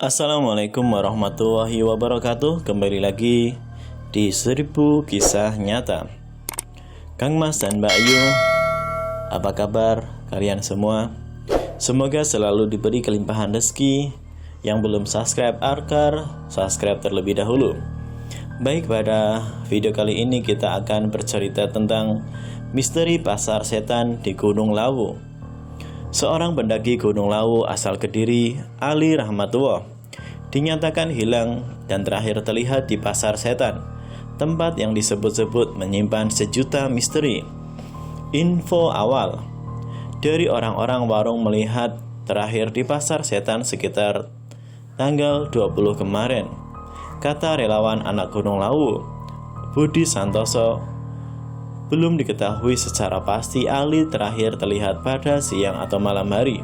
Assalamualaikum warahmatullahi wabarakatuh. Kembali lagi di 1000 Kisah Nyata. Kang Mas dan Mbak Ayu, apa kabar kalian semua? Semoga selalu diberi kelimpahan rezeki. Yang belum subscribe subscribe terlebih dahulu. Baik, pada video kali ini kita akan bercerita tentang misteri pasar setan di Gunung Lawu. Seorang pendaki Gunung Lawu asal Kediri, Ali Rahmatullah, dinyatakan hilang dan terakhir terlihat di pasar setan, tempat yang disebut-sebut menyimpan sejuta misteri. Info awal dari orang-orang warung melihat terakhir di pasar setan sekitar tanggal 20 kemarin. Kata relawan anak Gunung Lawu, Budi Santoso, belum diketahui secara pasti Ali terakhir terlihat pada siang atau malam hari.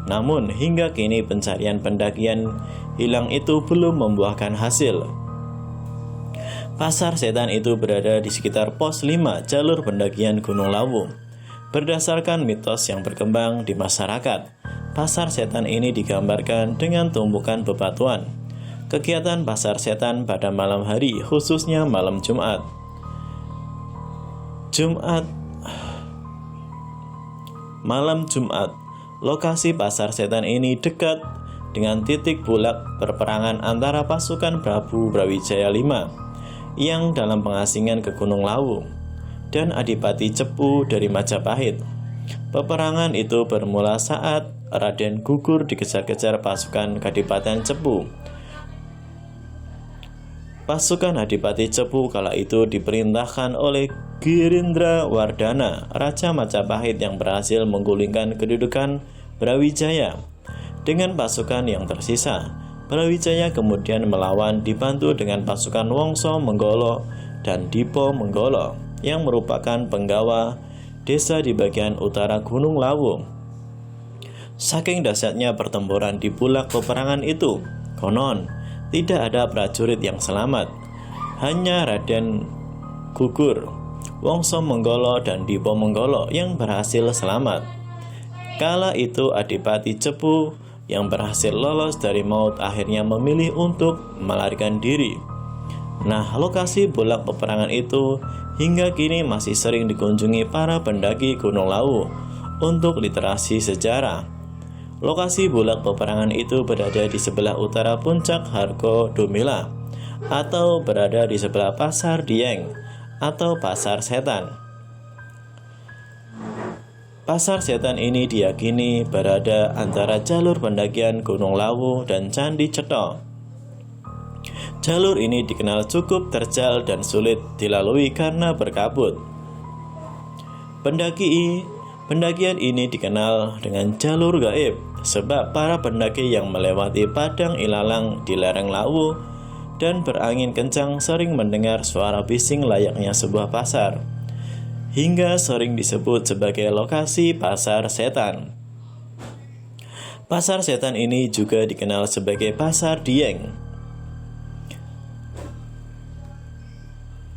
Namun hingga kini pencarian pendakian hilang itu belum membuahkan hasil. Pasar setan itu berada di sekitar pos 5 jalur pendakian Gunung Lawu. Berdasarkan mitos yang berkembang di masyarakat, pasar setan ini digambarkan dengan tumpukan bebatuan. Kegiatan pasar setan pada malam hari, khususnya malam Jumat, malam Jumat, lokasi pasar setan ini dekat dengan titik bulak perperangan antara pasukan Prabu Brawijaya V yang dalam pengasingan ke Gunung Lawu dan Adipati Cepu dari Majapahit. Peperangan itu bermula saat Raden gugur dikejar-kejar pasukan Kadipaten Cepu. Pasukan Adipati Cepu kala itu diperintahkan oleh Girindra Wardana, Raja Majapahit yang berhasil menggulingkan kedudukan Brawijaya. Dengan pasukan yang tersisa, Brawijaya kemudian melawan dibantu dengan pasukan Wongso Menggolo dan Dipo Menggolo yang merupakan penggawa desa di bagian utara Gunung Lawu. Saking dahsyatnya pertempuran di bulak peperangan itu, konon tidak ada prajurit yang selamat. Hanya Raden gugur, Wongso Menggolo dan Dipo Menggolo yang berhasil selamat. Kala itu Adipati Cepu yang berhasil lolos dari maut akhirnya memilih untuk melarikan diri. Nah, lokasi bulak peperangan itu hingga kini masih sering dikunjungi para pendaki Gunung Lawu untuk literasi sejarah. Lokasi bulak peperangan itu berada di sebelah utara puncak Hargo Domila atau berada di sebelah Pasar Dieng atau Pasar Setan. Pasar setan ini diyakini berada antara jalur pendakian Gunung Lawu dan Candi Cetha. Jalur ini dikenal cukup terjal dan sulit dilalui karena berkabut. Pendakian ini dikenal dengan jalur gaib sebab para pendaki yang melewati padang ilalang di lereng Lawu dan berangin kencang sering mendengar suara bising layaknya sebuah pasar, hingga sering disebut sebagai lokasi pasar setan. Pasar setan ini juga dikenal sebagai Pasar Dieng.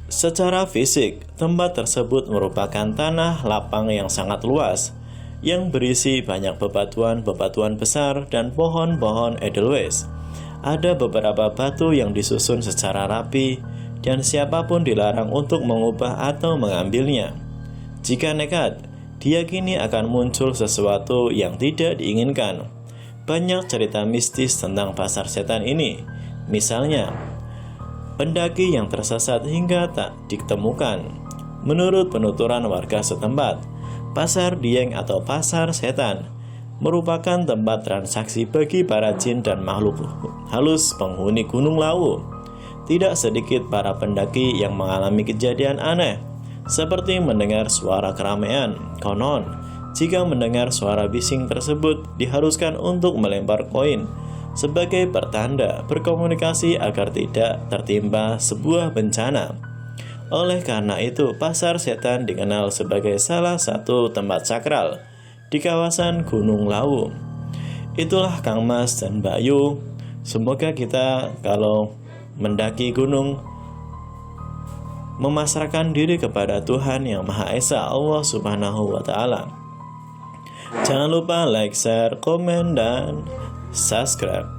Secara fisik, tempat tersebut merupakan tanah lapang yang sangat luas, yang berisi banyak bebatuan besar dan pohon-pohon edelweiss. Ada beberapa batu yang disusun secara rapi, dan siapapun dilarang untuk mengubah atau mengambilnya. Jika nekat, diyakini akan muncul sesuatu yang tidak diinginkan. Banyak cerita mistis tentang pasar setan ini. Misalnya, pendaki yang tersesat hingga tak ditemukan. Menurut penuturan warga setempat, Pasar Dieng atau Pasar Setan merupakan tempat transaksi bagi para jin dan makhluk halus penghuni Gunung Lawu. Tidak sedikit para pendaki yang mengalami kejadian aneh, seperti mendengar suara keramaian. Konon, jika mendengar suara bising tersebut, diharuskan untuk melempar koin sebagai pertanda berkomunikasi agar tidak tertimpa sebuah bencana. Oleh karena itu, Pasar Setan dikenal sebagai salah satu tempat sakral di kawasan Gunung Lawu. Itulah Kang Mas dan Mbak Ayu. Semoga kita kalau mendaki gunung memasrahkan diri kepada Tuhan Yang Maha Esa, Allah Subhanahu wa Ta'ala. Jangan lupa like, share, komen, dan subscribe.